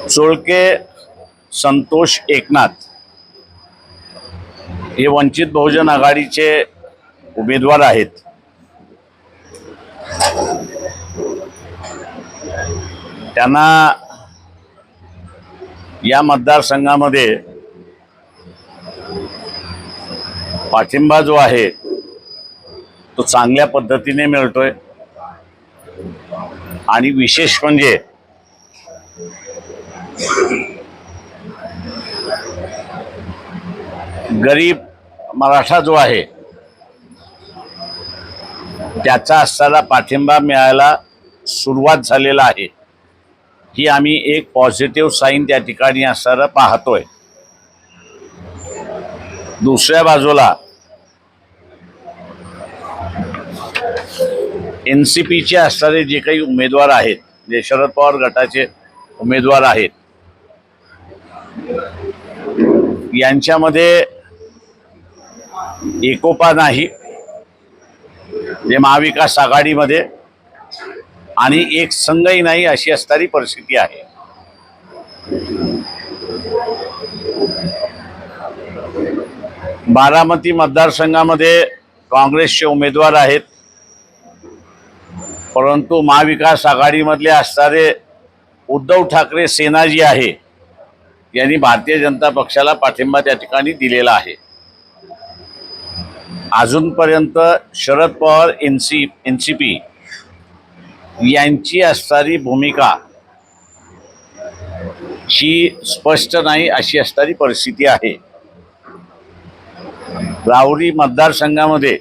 चोळके संतोष एकनाथ हे वंचित बहुजन आघाडीचे उमेदवार आहेत। त्यांना या मतदारसंघामध्ये पाठिंबा जो आहे तो चांगल्या पद्धतीने मिळतोय आणि विशेष म्हणजे गरीब मराठा जो आहे त्याचा असणारा पाठिंबा मिळायला सुरुवात झालेला आहे। ही आम्ही एक पॉझिटिव्ह साईन त्या ठिकाणी असणारा पाहतोय। दुसऱ्या बाजूला एनसीपीचे असणारे जे काही उमेदवार आहेत, जे शरद पवार गटाचे उमेदवार आहेत, यांच्यामध्ये एकोपा नाही, जे महाविकास आघाडीमध्ये आणि एक संघही नाही अशी असणारी परिस्थिती आहे। बारामती मतदारसंघामध्ये काँग्रेसचे उमेदवार आहेत, परंतु महाविकास आघाडीमधले असणारे उद्धव ठाकरे सेना जी आहे यांनी भारतीय जनता पक्षाला पाठिंबा त्या ठिकाणी दिलेला आहे। अजूनपर्यंत शरद पवार एनसीपी यांची असणारी भूमिका ही स्पष्ट नाही अशी असणारी परिस्थिती आहे। राहुरी मतदारसंघामध्ये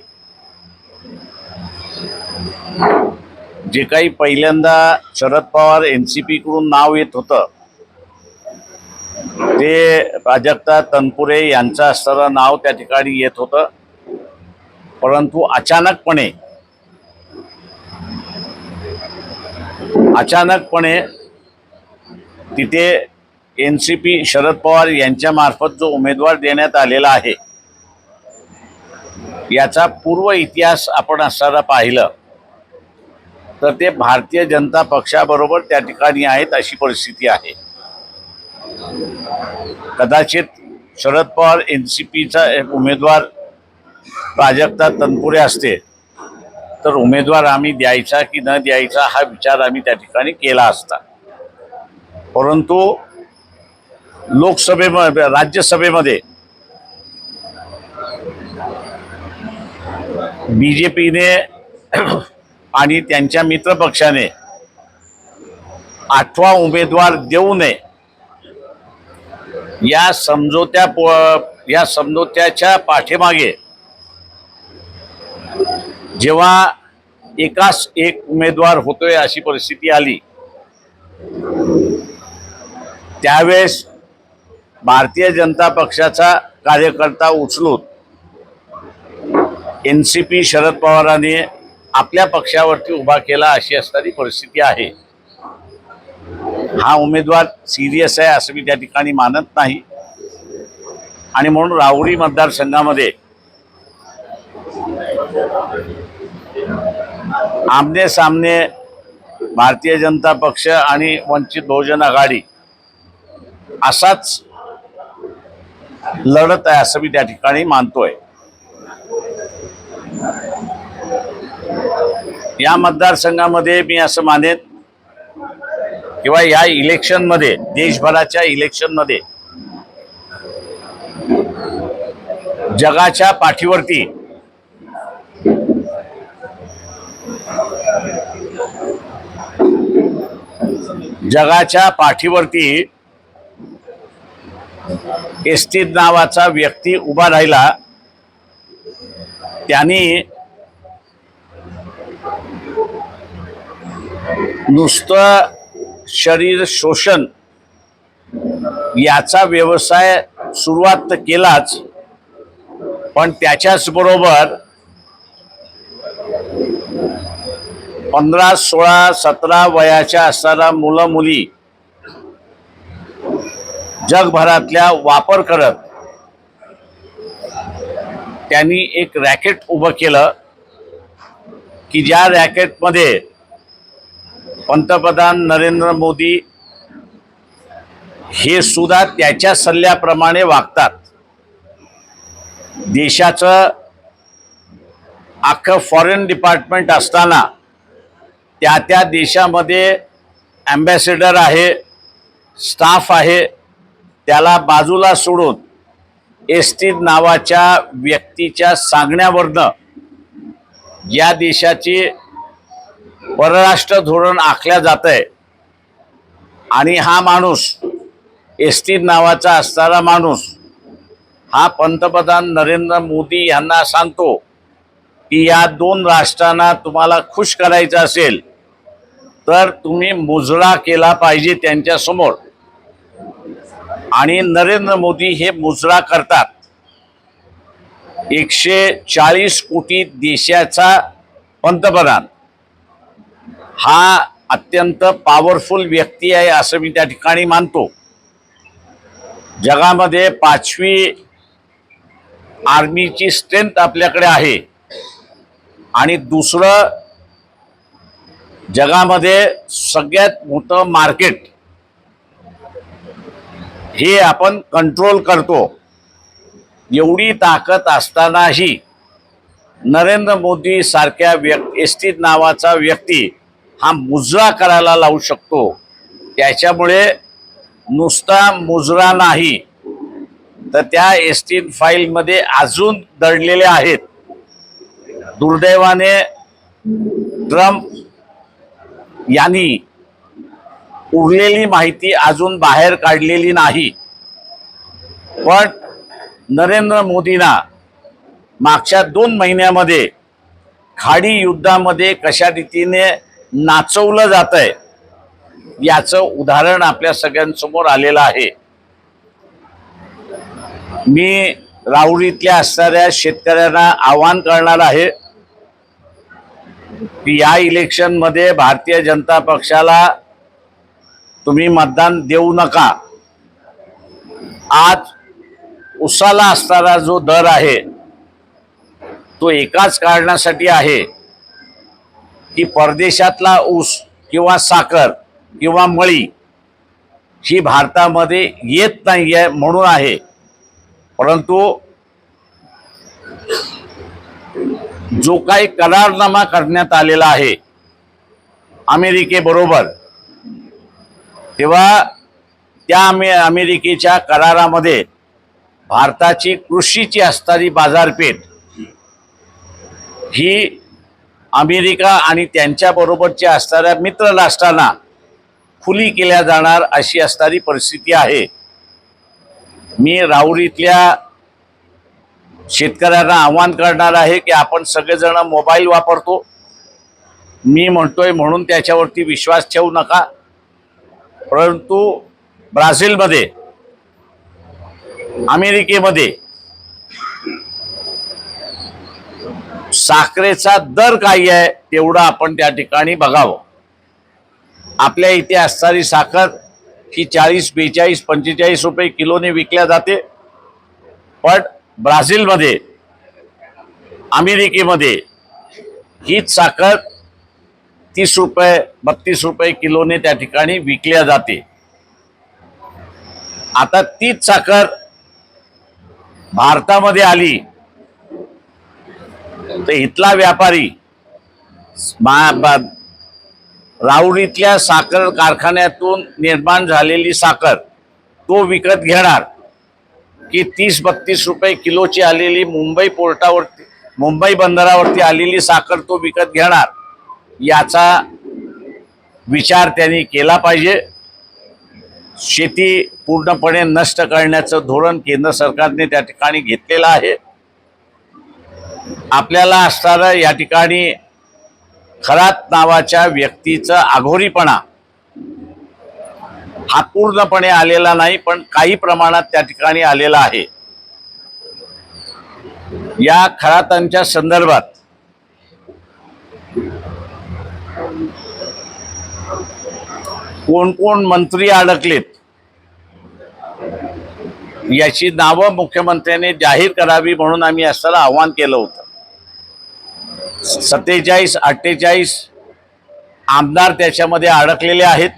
जे काही पहिल्यांदा शरद पवार एनसीपी कडून नाव येत होतं ते प्राजक्ता तनपुरे यांचं असणारं नाव त्या ठिकाणी येत होतं, परंतु अचानकपणे तिथे एनसीपी शरद पवार यांच्या मार्फत जो उमेदवार देण्यात आलेला आहे याचा पूर्व इतिहास आपण असणारा पाहिलं तर ते भारतीय जनता पक्षाबरोबर त्या ठिकाणी आहेत अशी परिस्थिती आहे। कदाचित शरद पवार एनसीपीचा एक उमेदवार प्राजक्ता तनपुरे असते तर उमेदवार आम्ही द्यायचा की न द्यायचा हा विचार आम्ही त्या ठिकाणी केला असता, परंतु लोकसभेमध्ये राज्यसभेमध्ये बीजेपीने आणि त्यांच्या मित्रपक्षाने 8वा उमेदवार देऊ नये या समझोत्याच्या पाठीमागे जेव्हा एकाच एक उमेदवार होतोय अशी परिस्थिती आली त्यावेळेस भारतीय जनता पक्षाचा कार्यकर्ता उचलून एनसीपी शरद पवारांनी आपल्या पक्षावरती उभा केला अशी असणारी परिस्थिती आहे। हा उमेदवार सिरियस आहे असं मी त्या ठिकाणी मानत नाही आणि म्हणून राहुरी मतदारसंघामध्ये आमने सामने भारतीय जनता पक्ष आणि वंचित बहुजन आघाडी असाच लढत आहे असं मी त्या ठिकाणी मानतोय। या मतदारसंघामध्ये मी असं मानेन किंवा या इलेक्शनमध्ये देशभराच्या इलेक्शनमध्ये जगाच्या पाठीवरती एस्टीद नावाचा व्यक्ती उभा राहिला। त्यांनी नुसतं शरीर शोषण याचा व्यवसाय सुरुवात केलाच, पण त्याच्याच बरोबर 15, 16, 17 वयाच्या असणाऱ्या मुलं मुली जगभरातल्या वापर करत त्यांनी एक रॅकेट उभं केलं की ज्या रॅकेटमध्ये पंतप्रधान नरेंद्र मोदी हे सुद्धा त्याच्या सल्ल्याप्रमाणे वागतात. देशाचं अख्खं फॉरेन डिपार्टमेंट असताना त्या देशामध्ये ॲम्बॅसेडर आहे, स्टाफ आहे, त्याला बाजूला सोडून एस्टीन नावाच्या व्यक्तीच्या सांगण्यावरनं या देशाची परराष्ट्र धोरण आखल्या जात आहे. आणि हा माणूस एस्टीन नावाचा असणारा माणूस हा पंतप्रधान नरेंद्र मोदी यांना सांगतो की या दोन राष्ट्रांना तुम्हाला खुश करायचं असेल तर तुम्ही मुजरा केला पाहिजे त्यांच्यासमोर. आणि नरेंद्र मोदी हे मुजरा करतात. 140 कोटी देशाचा पंतप्रधान हा अत्यंत पॉवरफुल व्यक्ती आहे असं मी त्या ठिकाणी मानतो. जगामध्ये 5वी आर्मीची स्ट्रेंथ आपल्याकडे आहे आणि दुसरं जगामध्ये सगळ्यात मोठं मार्केट हे आपण कंट्रोल करतो. एवढी ताकद असतानाही नरेंद्र मोदी सारख्या एस्टीन नावाचा व्यक्ती हा मुजरा करायला लावू शकतो. त्याच्यामुळे नुसता मुजरा नाही तर त्या एस्टीन फाईलमध्ये अजून दडलेले आहेत. दुर्दैवाने ट्रम्प यांनी उरलेली माहिती अजून बाहेर काढलेली नाही. पण नरेंद्र मोदींना मागच्या 2 महिन्यामध्ये खाडी युद्धामध्ये कशा रीतीने नाचवलं जात आहे याचं उदाहरण आपल्या सगळ्यांसमोर आलेलं आहे. मी राहुरीतल्या असणाऱ्या शेतकऱ्यांना आवाहन करणार आहे की या इलेक्शनमध्ये भारतीय जनता पक्षाला तुम्ही मतदान देऊ नका. आज उसाला असणारा जो दर आहे तो एकाच कारणासाठी आहे की परदेशातला ऊस किंवा साखर किंवा मळी ही भारतामध्ये येत नाही आहे म्हणून आहे. परंतु जो काही करारनामा करण्यात आलेला आहे अमेरिकेबरोबर, तेव्हा त्या अमेरिकेच्या करारामध्ये भारताची कृषीची असणारी बाजारपेठ ही अमेरिका आणि त्यांच्याबरोबरच्या असणाऱ्या मित्र राष्ट्रांना खुली केल्या जाणार अशी असणारी परिस्थिती आहे. मी राहुरीतल्या शेतकऱ्यांना आवाहन करणार आहे की आपण सगळेजण मोबाईल वापरतो, मी म्हणतोय म्हणून त्याच्यावरती विश्वास ठेवू नका. परंतु ब्राझीलमध्ये, अमेरिकेमध्ये साखरेचा दर काय आहे तेवढं आपण त्या ठिकाणी बघावं. आपल्या इथे असणारी साखर ही 40, 42, 45 रुपये किलोने विकल्या जाते. पण ब्राझीलमध्ये, अमेरिकेमध्ये हीच साखर 30 रुपये, 32 रुपये किलोने त्या ठिकाणी विकल्या जाते. आता तीच साखर भारतामध्ये आली तर इथला व्यापारी राहुरीतल्या साखर कारखान्यातून निर्माण झालेली साखर तो विकत घेणार की 30-32 रुपये किलोची आलेली मुंबई बंदरावरती आलेली साखर तो विकत घेणार, याचा विचार त्यांनी केला पाहिजे. शेती पूर्णपणे नष्ट करण्याचं धोरण केंद्र सरकारने त्या ठिकाणी घेतलेलं आहे. आपल्याला असणारं या ठिकाणी खरात नावाच्या व्यक्तीचा आघोरीपणा हा पूर्णपणे आलेला नाही, पण काही प्रमाणात त्या ठिकाणी आलेला आहे. या खरातांच्या संदर्भात कोण कोण मंत्री अडकलेत याची नावं मुख्यमंत्र्यांनी जाहीर करावी म्हणून आम्ही असताना आवाहन केलं होतं. 47-48 आमदार त्याच्यामध्ये अडकलेले आहेत.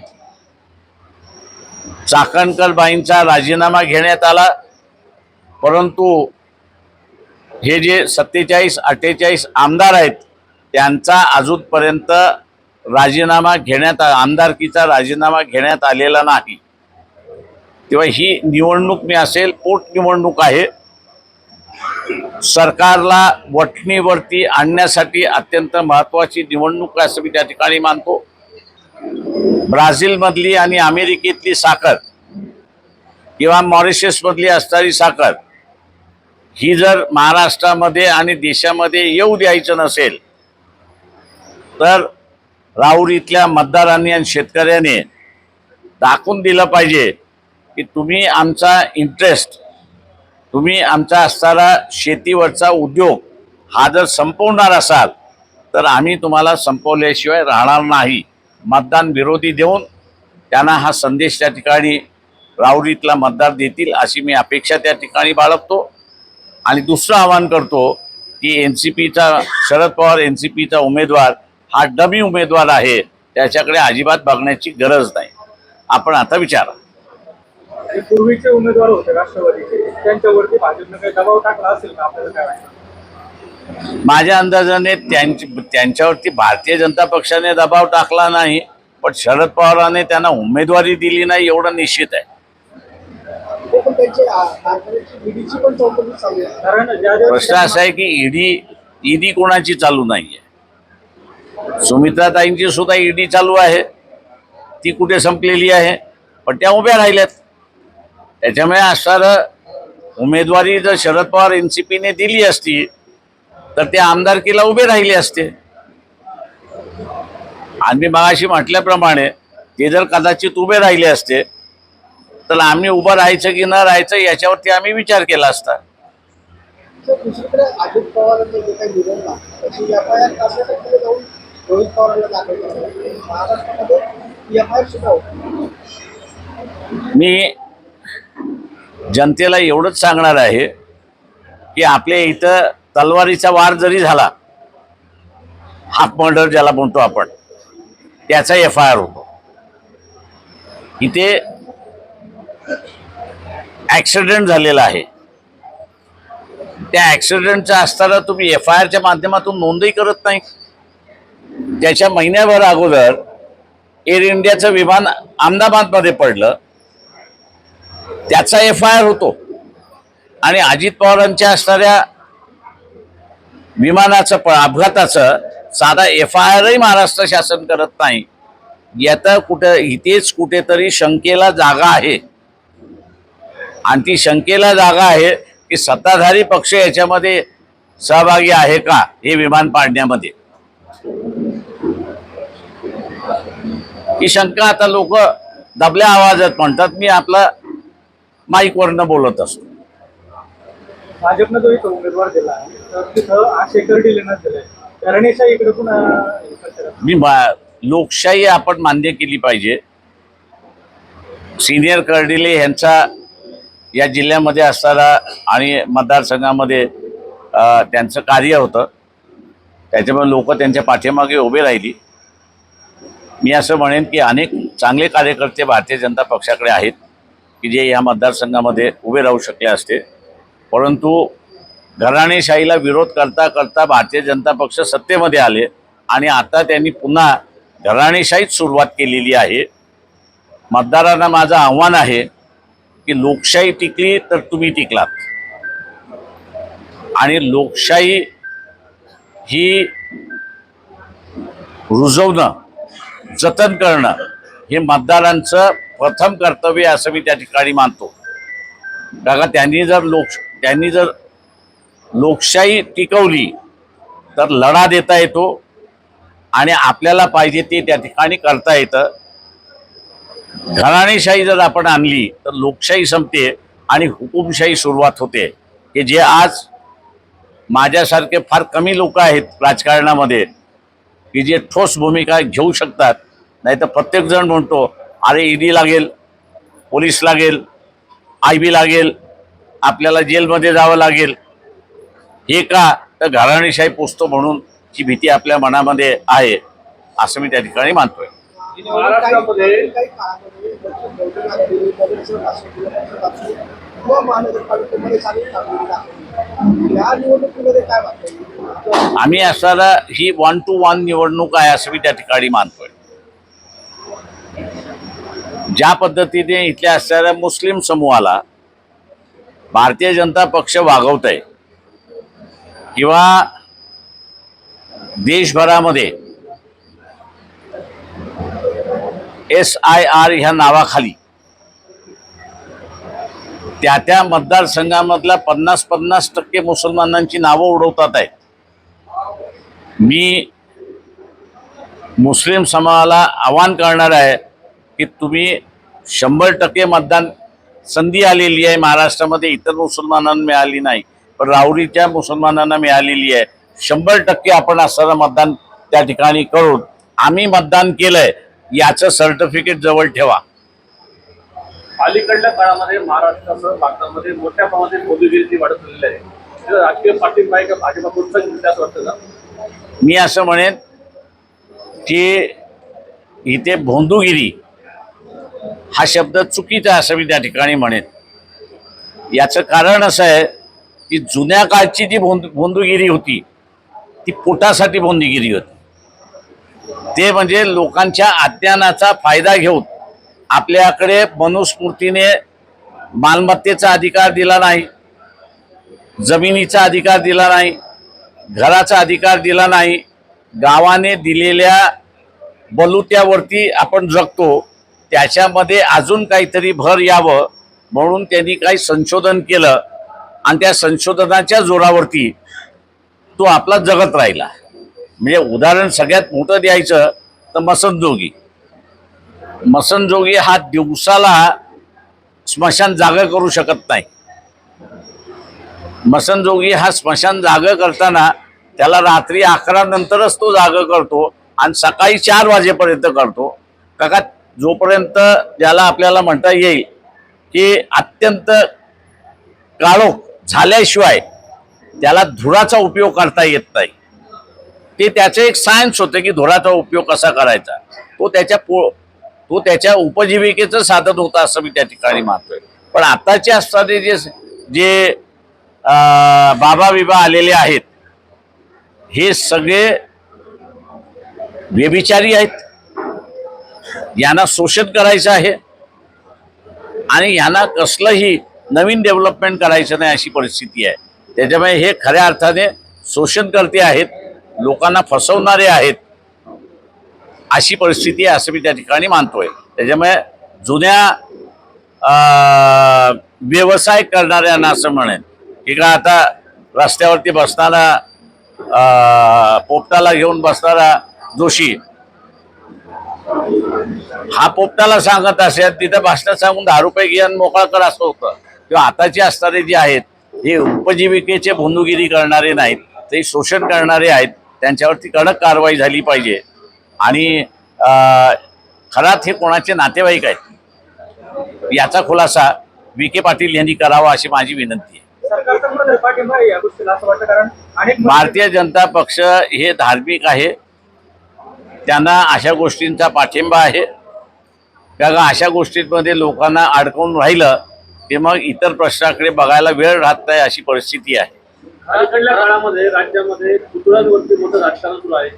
चाकणकर बाईंचा राजीनामा घेण्यात आला, परंतु हे जे 47-48 आमदार आहेत त्यांचा अजूनपर्यंत आमदारकीचा राजीनामा घेण्यात आलेला नाही. तेव्हा ही निवडणूक मी असेल पोटनिवडणूक आहे. सरकारला वठणीवरती आणण्यासाठी अत्यंत महत्त्वाची निवडणूक असं मी त्या ठिकाणी मानतो. ब्राझीलमधली आणि अमेरिकेतली साखर किंवा मॉरिशसमधली असणारी साखर ही जर महाराष्ट्रामध्ये आणि देशामध्ये येऊ द्यायचं नसेल तर राहुरीतल्या मतदारांनी आणि शेतकऱ्यांनी दाखवून दिलं पाहिजे की तुम्ही आमचा इंटरेस्ट, तुम्ही आमचा असणारा शेतीवरचा उद्योग हा जर संपवणार असाल तर आम्ही तुम्हाला संपवल्याशिवाय राहणार नाही. मतदान विरोधी देऊन त्यांना हा संदेश त्या ठिकाणी राहुरीतला मतदार देतील अशी मी अपेक्षा त्या ठिकाणी बाळगतो. आणि दुसरं आवाहन करतो की शरद पवार NCPचा उमेदवार हा डमी उमेदवार आहे, त्याच्याकडे अजिबात बघण्याची गरज नाही. आपण आता विचारा. पूर्वीचे उमेदवार होते राष्ट्रवादीचे, त्यांच्यावरती भाजपने काही दबाव टाकला असेल का, आपल्याला काय वाटतं? माझ्या अंदाजाने त्यांच्यावरती भारतीय जनता पक्षाने दबाव टाकला नाही, पण शरद पवारांनी त्यांना उमेदवारी दिली नाही एवढं निश्चित आहे. प्रश्न असा आहे की ईडी कोणाची चालू नाहीये. सुमित्राताईंची सुद्धा ईडी चालू आहे, ती कुठे संपलेली आहे, पण त्या उभ्या राहिल्यात. त्याच्यामुळे असणारं उमेदवारी जर शरद पवार NCPने दिली असती तर ते आमदारकीला उभे राहिले असते. आणि मी मगाशी म्हटल्याप्रमाणे ते जर कदाचित उभे राहिले असते तर आम्ही उभं राहायचं की न राहायचं याच्यावरती आम्ही विचार केला असता. दुसरीकडे अजित पवारांनी जे काही निवडला त्याची FIR कसं जाऊन रोहित पवारांना दाखल महाराष्ट्रामध्ये FIR सुद्धा होती. मी जनतेला एवढंच सांगणार आहे की आपल्या इथं तलवारीचा वार जरी झाला, हाफ मर्डर ज्याला म्हणतो आपण, त्याचा FIR होतो. इथे ॲक्सिडेंट झालेला आहे, त्या ॲक्सिडेंटचा असताना तुम्ही FIRच्या माध्यमातून नोंदही करत नाही. त्याच्या महिन्याभर अगोदर एअर इंडियाचं विमान अहमदाबादमध्ये पडलं, त्याचा FIR होतो. आणि अजित पवारांच्या असणाऱ्या विमानाचं अपघाताचं साधा FIRही महाराष्ट्र शासन करत नाही. यात इथेच कुठेतरी शंकेला जागा आहे. आणि ती शंकेला जागा आहे की सत्ताधारी पक्ष याच्यामध्ये सहभागी आहे का हे विमान पाडण्यामध्ये. ही शंका आता लोक दबल्या आवाजात म्हणतात, मी आपला माईकवरनं बोलत असतो. भाजपनं जो एक उमेदवार दिला आहे तर तिथं 8 एकर दिलेण्यात दिलंय. घराणेशाही इकडे पण लोकशाही आपण मान्य केली पाहिजे. सिनियर कर्डिले यांचा या जिल्ह्यामध्ये असताना आणि मतदारसंघामध्ये त्यांचं कार्य होतं, त्याच्यामुळे लोक त्यांच्या पाठीमागे उभे राहिली. मी असं म्हणेन की अनेक चांगले कार्यकर्ते भारतीय जनता पक्षाकडे आहेत की जे या मतदारसंघामध्ये उभे राहू शकले असते, परंतु घराणेशाहीला विरोध करता करता भारतीय जनता पक्ष सत्तेमध्ये आले आणि आता त्यांनी पुन्हा घराणेशाहीच सुरुवात केलेली आहे. मतदारांना माझं आव्हान आहे की लोकशाही टिकली तर तुम्ही टिकलात. आणि लोकशाही ही रुजवणं, जतन करणं हे मतदारांचं प्रथम कर्तव्य असं मी त्या ठिकाणी मानतो. कारण त्यांनी जर लोकशाही टिकवली तर लढा देता येतो आणि आपल्याला पाहिजे ते त्या ठिकाणी करता येतं. घराणेशाही जर आपण आणली तर लोकशाही संपते आणि हुकुमशाही सुरुवात होते. की जे आज माझ्यासारखे फार कमी लोक आहेत राजकारणामध्ये की जे ठोस भूमिका घेऊ शकतात. नाही तर प्रत्येकजण म्हणतो अरे ईडी लागेल, पोलीस लागेल, IB लागेल, आपल्याला जेलमध्ये जावं लागेल. हे का तर घराणेशाही पोचतो म्हणून ची भीती आपल्या मनामध्ये आहे असं मी त्या ठिकाणी मानतोय. महाराष्ट्रामध्ये काही काळामध्ये बहुतेक नगरसेवक असो किंवा महानगरपालिकेमध्ये चालू कामगिरी आहे. या निवडणुकीमध्ये काय वाटतं? आम्ही असताना ही 1 to 1 निवडणूक आहे असं मी त्या ठिकाणी मानतोय. ज्या पद्धतीने इथल्या असणाऱ्या मुस्लिम समूहाला भारतीय जनता पक्ष वागवत आहे किंवा देशभरामध्ये SIR ह्या नावाखाली त्या मतदारसंघामधल्या 50% मुसलमानांची नावं उडवतात आहेत. मी मुस्लिम समाजाला आवाहन करणार आहे की तुम्ही 100% मतदान संधी आलेली आहे महाराष्ट्रामध्ये, इतर मुसलमानांना मिळाली नाही पण राहुरीच्या मुसलमानांना मिळालेली आहे. 100% आपण असताना मतदान त्या ठिकाणी करून आम्ही मतदान केलंय याचं सर्टिफिकेट जवळ ठेवा. अलीकडल्या काळामध्ये महाराष्ट्रासह भारतामध्ये मोठ्या प्रमाणात मोदीगिरी वाढत चाललेली आहे. त्याचा राजकीय पाठिंबा आहे का भाजपा प्रोत्साहन मिळते असं वाटतं का? मी असं म्हणेन की इथे भोंदूगिरी हा शब्द चुकीचा असं मी त्या ठिकाणी म्हणेन. याचं कारण असं आहे की जुन्या काळची जी भोंदूगिरी होती ती पोटासाठी भोंदूगिरी होती. ते म्हणजे लोकांच्या अज्ञानाचा फायदा घेऊन आपल्याकडे मनुस्मृतीने मालमत्तेचा अधिकार दिला नाही, जमिनीचा अधिकार दिला नाही, घराचा अधिकार दिला नाही. गावाने दिलेल्या बलुत्यावरती आपण जगतो, त्याच्यामध्ये अजून काहीतरी भर यावं म्हणून त्यांनी काही संशोधन केलं आणि त्या संशोधनाच्या जोरावरती तो आपला जगत राहिला. म्हणजे उदाहरण सगळ्यात मोठं द्यायचं तर मसनजोगी. मसनजोगी हा दिवसाला स्मशान जागा करू शकत नाही. मसनजोगी हा स्मशान जागा करताना त्याला रात्री 11 नंतरच तो जागा करतो आणि सकाळी 4 वाजेपर्यंत करतो. काका जोपर्यंत ज्याला आपल्याला म्हणता येईल की अत्यंत काळोख झाल्याशिवाय त्याला धुराचा उपयोग करता येत नाही. ते त्याचं एक सायन्स होतं की धुराचा उपयोग कसा करायचा. तो त्याच्या उपजीविकेचं साधन होतं असं मी त्या ठिकाणी मानतोय. पण आताचे असणारे जे बाबा बिबा आलेले आहेत हे सगळे व्यभिचारी आहेत. यांना शोषण करायचं आहे आणि यांना कसलंही नवीन डेव्हलपमेंट करायचं नाही अशी परिस्थिती आहे. त्याच्यामुळे हे खऱ्या अर्थाने शोषणकर्ते आहेत, लोकांना फसवणारे आहेत अशी परिस्थिती आहे असं मी त्या ठिकाणी मानतोय. त्याच्यामुळे जुन्या व्यवसाय करणाऱ्यांना असं म्हणेन की का आता रस्त्यावरती बसणारा पोपटाला घेऊन बसणारा जोशी हा पोपटाला सांगत असेल तिथं भाषणात सांगून 10 रुपये घेऊन मोकळा कर असं होतं. किंवा आताचे असणारे जे आहेत हे उपजीविकेचे भोंदूगिरी करणारे नाहीत, ते शोषण करणारे आहेत. त्यांच्यावरती कडक कारवाई झाली पाहिजे. आणि खरात हे कोणाचे नातेवाईक आहेत याचा खुलासा विखे पाटील यांनी करावा अशी माझी विनंती आहे. सरकारचा कुठेतरी पाठिंबा आहे या गोष्टीला असं वाटतं, कारण अनेक भारतीय जनता पक्ष हे धार्मिक आहे, त्यांना अशा गोष्टींचा पाठिंबा आहे. कारण अशा गोष्टींमध्ये लोकांना अडकवून राहिलं की मग इतर प्रश्नाकडे बघायला वेळ राहत नाही अशी परिस्थिती आहे. अलीकडल्या काळामध्ये राज्यामध्ये पुतळ्यांवरती मोठं राजकारण सुरू आहे.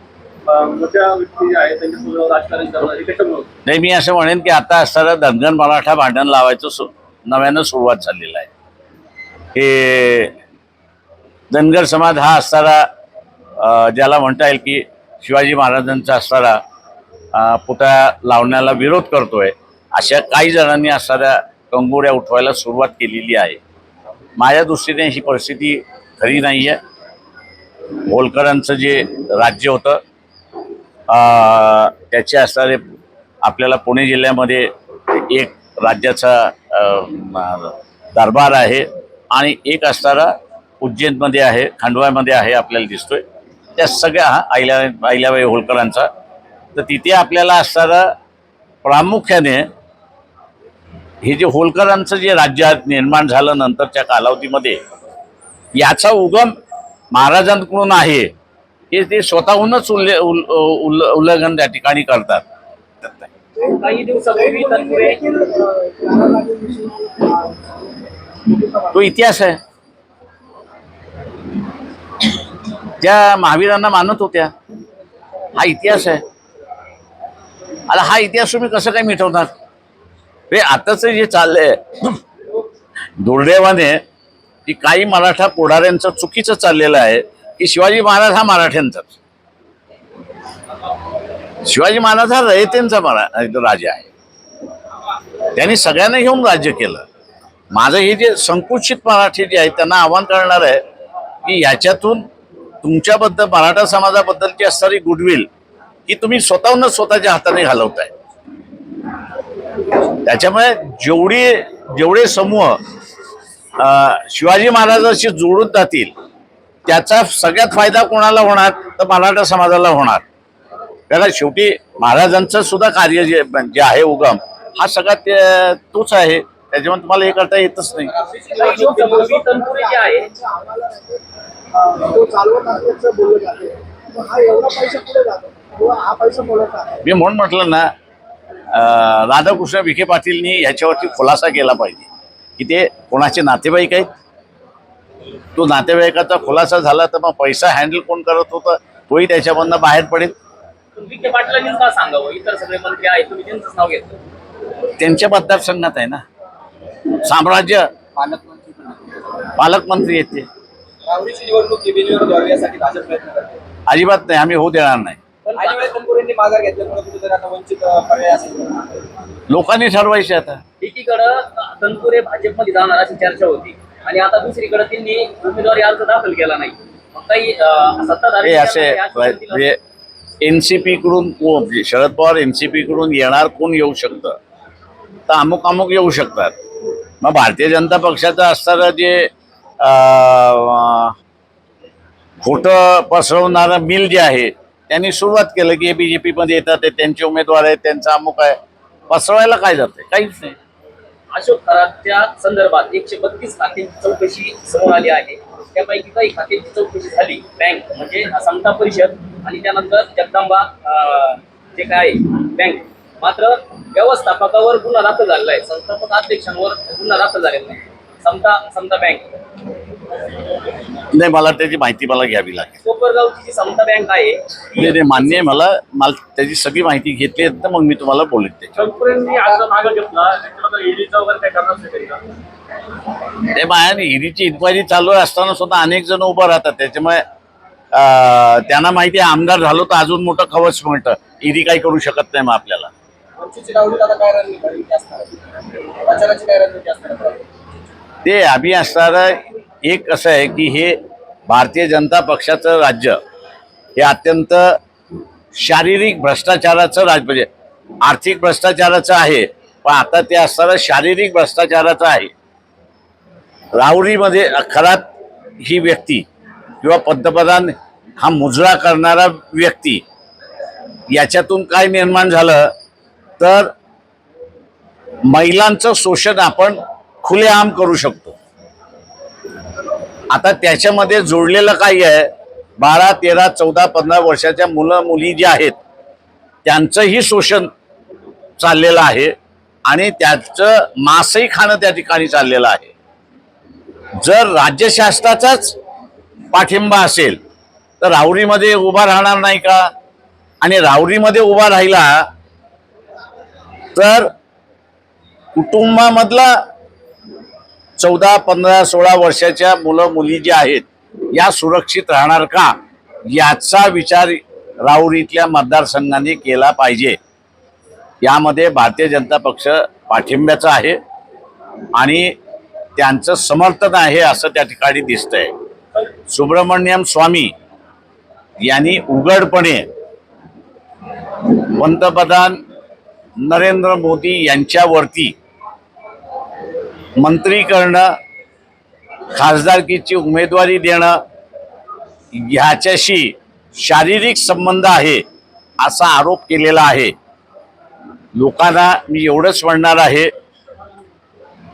मोठ्या व्यक्ती जे आहेत त्यांच्यासोबत राजकारण करणार कशामुळे? नाही, मी असं म्हणेन की आता असताना धनगर मराठा भांडण लावायचं नव्यानं सुरुवात झालेलं आहे. हे धनगर समाज हा असताना ज्याला म्हणता येईल की शिवाजी महाराजांचा असताना पुतळा लावण्याला विरोध करतोय अशा काही जणांनी असणाऱ्या कंगोऱ्या उठवायला सुरुवात केलेली आहे. माझ्या दृष्टीने ही परिस्थिती खरी नाही आहे. होलकरांचं जे राज्य होतं त्याचे असणारे आपल्याला पुणे जिल्ह्यामध्ये एक राज्याचा दरबार आहे आणि एक असणारा उज्जैनमध्ये आहे, खंडवामध्ये आहे आपल्याला दिसतोय. त्या सगळ्या अहिल्याबाई होलकरांचा. तर तिथे आपल्याला असणारा प्रामुख्याने हे जे होलकरांचं जे राज्य निर्माण झालं नंतरच्या कालावधीमध्ये, याचा उगम महाराजांकडून आहे हे ते स्वतःहूनच उल्लंघन त्या ठिकाणी करतात. काही दिवसापूर्वी तनपुरे तो इतिहास आहे. त्या महावीरांना मानत होत्या, हा इतिहास आहे. आता हा इतिहास तुम्ही कसं काय मिटवणार? हे आताच जे चाललंय दुर्दैवाने की काही मराठा पुढाऱ्यांचं चुकीचं चाललेलं आहे की शिवाजी महाराज हा मराठ्यांचाच, शिवाजी महाराज हा रयतेंचा राजा आहे. त्यांनी सगळ्यांना घेऊन राज्य केलं. माझं हे जे संकुचित मराठी जे आहे त्यांना आव्हान करणार आहे की याच्यातून तुमच्याबद्दल मराठा समाजाबद्दलची असणारी गुडविल ही तुम्ही स्वतःहूनच स्वतःच्या हाताने घालवताय. त्याच्यामुळे जेवढे समूह शिवाजी महाराजांशी जोडून जातील त्याचा सगळ्यात फायदा कोणाला होणार तर मराठा समाजाला होणार. त्याला शेवटी महाराजांचं सुद्धा कार्य जे आहे उगम हा सगळा तोच आहे. त्याच्यामुळे तुम्हाला हे करता येतच नाही. काही दिवसापूर्वी तनपुरे जे आहे तो चालवत असल्याचं बोललं जाते. मग हा एवढा पैसा पुढे जातो किंवा हा पैसा बोलत आहे. मी म्हणून म्हटलं ना, राधाकृष्ण विखे पाटीलनी ह्याच्यावरती खुलासा केला पाहिजे की ते कोणाचे नातेवाईक आहेत. तो नातेवाईकाचा खुलासा झाला तर मग पैसा हँडल कोण करत होतं तोही त्याच्यामधनं बाहेर पडेल. विखे पाटलांनीच का सांगावं? इतर सगळे मंत्री आहेत, तुम्ही त्यांचंच नाव घेतलं. त्यांच्या मतदारसंघात आहे ना, साम्राज्य पालकमंत्री आहेत ते. राहुरीची निवडणूक बिनविरोध व्हावी यासाठी भाजप प्रयत्न करते. अजिबात नाही, आम्ही होऊ देणार नाही. आणि वेळेस तनपुरेंनी माघार घेतल्यामुळे कुठेतरी आता वंचित पर्याय असेल. लोकांनी ठरवायचे आता. एकीकडं तनपुरे भाजपमध्ये जाणार अशी चर्चा होती आणि आता दुसरीकडे त्यांनी उमेदवारी अर्ज दाखल केला नाही. मग काही सत्ताधारी हे असे एनसीपी कडून शरद पवार एनसीपी कडून येणार कोण येऊ शकतं तर अमुक येऊ शकतात. मग भारतीय जनता पक्षाचं असणारं जे खोटं पसरवणारं मिल जे आहे त्यांनी सुरुवात केलं की हे बीजेपी मध्ये येतात, ते त्यांचे उमेदवार आहेत, त्यांचा अमुक आहे. पसरवायला काय जाते? काहीच नाही. अशोक खरातच्या संदर्भात 132 खात्यांची चौकशी समोर आली आहे. त्यापैकी काही खात्यांची चौकशी झाली, बँक म्हणजे समता परिषद आणि त्यानंतर जगदंबा जे काय बँक. मात्र व्यवस्थापकावर गुन्हा दाखल झालेला आहे, संस्थापक अध्यक्षांवर गुन्हा दाखल झालेला नाही. समता बँक नाही, मला त्याची माहिती घ्यावी लागेल. कोपरगावची जी समता बँक आहे नाही मान्य आहे मला त्याची सगळी माहिती घेतली तर मग मी तुम्हाला बोलेन. त्याच्या तनपुरेंनी अर्ज मागे घेतला, त्याच्याबद्दल ईडीचा वगैरे काय करणार नाही तरी का? ते मायाने ईडीची इन्क्वायरी चालू असताना सुद्धा अनेक जण उभं राहतात. त्याच्यामुळे त्यांना माहिती आहे आमदार झालो तर अजून मोठं कवच मिळतं. ईडी काही करू शकत नाही मग आपल्याला. वंचितची राहुरीत आता काय रणनीती असणार आहे? प्रचाराची काय रणनीती असणार आहे? ते आम्ही असणारं एक असं आहे की हे भारतीय जनता पक्षाचं राज्य हे अत्यंत शारीरिक भ्रष्टाचाराचं राज्य, म्हणजे आर्थिक भ्रष्टाचाराचं आहे पण आता ते असणारं शारीरिक भ्रष्टाचाराचं आहे. राहुरीमध्ये खरात ही व्यक्ती किंवा पंतप्रधान हा मुजरा करणारा व्यक्ती याच्यातून काय निर्माण झालं तर महिलांचं शोषण आपण खुलेआम करू शकतो. आता त्याच्यामध्ये जोडलेलं काही आहे 12, 13, 14, 15 वर्षाच्या मुलं मुली जे आहेत त्यांचंही शोषण चाललेलं आहे आणि त्याचं मासही खाणं त्या ठिकाणी चाललेलं आहे. जर राज्यशास्त्राचाच पाठिंबा असेल तर राहुरीमध्ये उभा राहणार नाही का? आणि राहुरीमध्ये उभा राहिला तर कुटुंबामधला 14, 15, 16 वर्षाच्या मुलं मुली जे आहेत या सुरक्षित राहणार का याचा विचार राहुरीतल्या मतदारसंघाने केला पाहिजे. यामध्ये भारतीय जनता पक्ष पाठिंब्याचा आहे आणि त्यांचं समर्थन आहे असं त्या ठिकाणी दिसतंय. सुब्रमण्यम स्वामी यांनी उघडपणे पंतप्रधान नरेंद्र मोदी यांच्यावरती मंत्री करणं, खासदारकीची उमेदवारी देणं ह्याच्याशी शारीरिक संबंध आहे असा आरोप केलेला आहे. लोकांना मी एवढंच म्हणणार आहे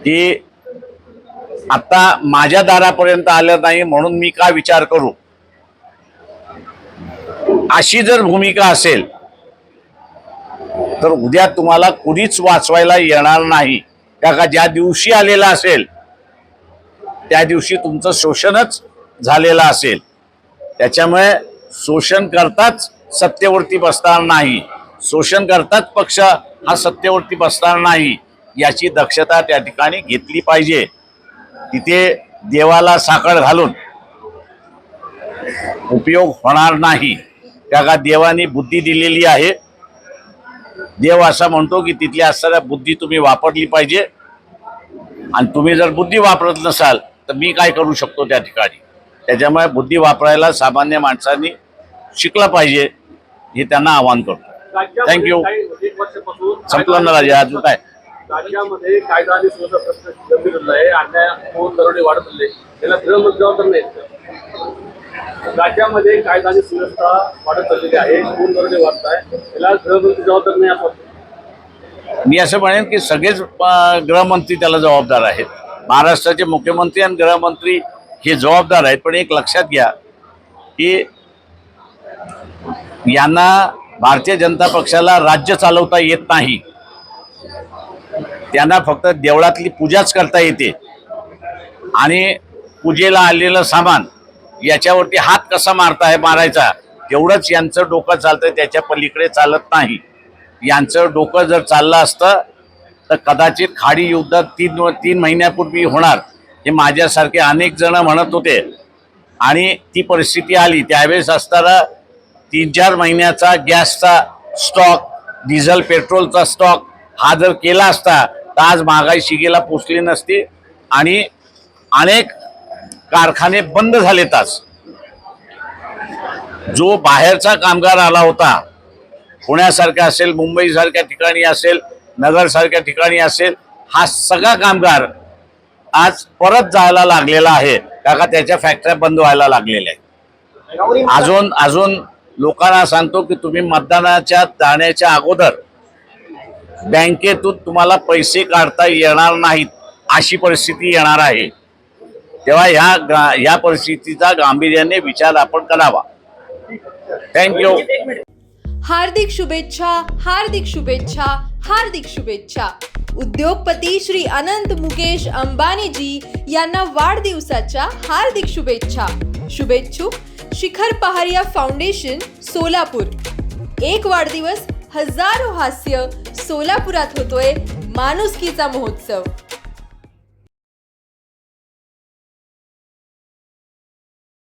की आता माझ्या दारापर्यंत आलं नाही म्हणून मी का विचार करू. अशी जर भूमिका असेल तर उद्या तुम्हाला कुणीच वाचवायला येणार नाही. का ज्या दिवशी आलेला असेल त्या दिवशी तुमचं शोषणच झालेलं असेल. त्याच्यामुळे शोषण करताच सत्तेवरती बसणार नाही, शोषण करताच पक्ष हा सत्तेवरती बसणार नाही, याची दक्षता त्या ठिकाणी घेतली पाहिजे. तिथे देवाला साखर घालून उपयोग होणार नाही. का देवाने बुद्धी दिलेली आहे. देव असा म्हणतो की तिथली असणाऱ्या बुद्धी तुम्ही वापरली पाहिजे. आणि तुम्ही जर बुद्धी वापरत नसाल तर मी काय करू शकतो त्या ठिकाणी. त्याच्यामुळे बुद्धी वापरायला सामान्य माणसांनी शिकलं पाहिजे, हे त्यांना आवाहन करतो. थँक्यू. संपलं ना राजा, अजून काय. राज्यामध्ये कायदा आणि सुव्यवस्था प्रश्न गंभीर झाला आहे. अन्याय होऊन दरोडे वाढत चालले, त्याला गृहमंत्री जबाबदार नाहीत. राज्यामध्ये कायदा आणि सुव्यवस्था वाढत चाललेली आहे, होऊन दरोडे वाढत आहे, त्याला गृहमंत्री जबाबदार नाही असं वाटतं. मी असं म्हणेन की सगळेच गृहमंत्री त्याला जबाबदार आहेत. महाराष्ट्राचे मुख्यमंत्री आणि गृहमंत्री हे जबाबदार आहेत. पण एक लक्षात घ्या की यांना भारतीय जनता पक्षाला राज्य चालवता येत नाही. त्यांना फक्त देवळातली पूजाच करता येते आणि पूजेला आलेलं सामान याच्यावरती हात कसा मारायचा तेवढंच यांचं डोकं चालतंय, त्याच्या पलीकडे चालत नाही. यांचं डोकं जर चाललं असतं तर कदाचित खाडी युद्ध 3 महिन्यापूर्वी होणार हे माझ्यासारखे अनेक जण म्हणत होते. आणि ती परिस्थिती आली. त्यावेळेस असताना 3-4 महिन्याचा गॅसचा स्टॉक, डिझेल पेट्रोलचा स्टॉक हा जर केला असता तर आज महागाई शिगेला पोचली नसती आणि अनेक कारखाने बंद झालेत. आज जो बाहेरचा कामगार आला होता, पुण्यासारख्या असेल, मुंबईसारख्या ठिकाणी असेल, नगरसारख्या ठिकाणी असेल, हा सगळा कामगार आज परत जायला लागलेला आहे. का त्याच्या फॅक्टऱ्या बंद व्हायला लागलेल्या आहेत. अजून लोकांना सांगतो की तुम्ही मतदानाच्या जाण्याच्या अगोदर बँकेतून तुम्हाला पैसे काढता येणार नाहीत, अशी परिस्थिती येणार आहे. तेव्हा ह्या परिस्थितीचा गांभीर्याने विचार आपण करावा. थँक्यू. हार्दिक शुभेच्छा, हार्दिक शुभेच्छा, हार्दिक शुभेच्छा. उद्योगपती श्री अनंत मुकेश अंबानीजी यांना वाढदिवसाच्या हार्दिक शुभेच्छा. शुभेच्छुक शिखर पहारिया फाउंडेशन, सोलापूर. एक वाढदिवस हजारो हास्य. सोलापुरात होतोय माणुसकीचा महोत्सव.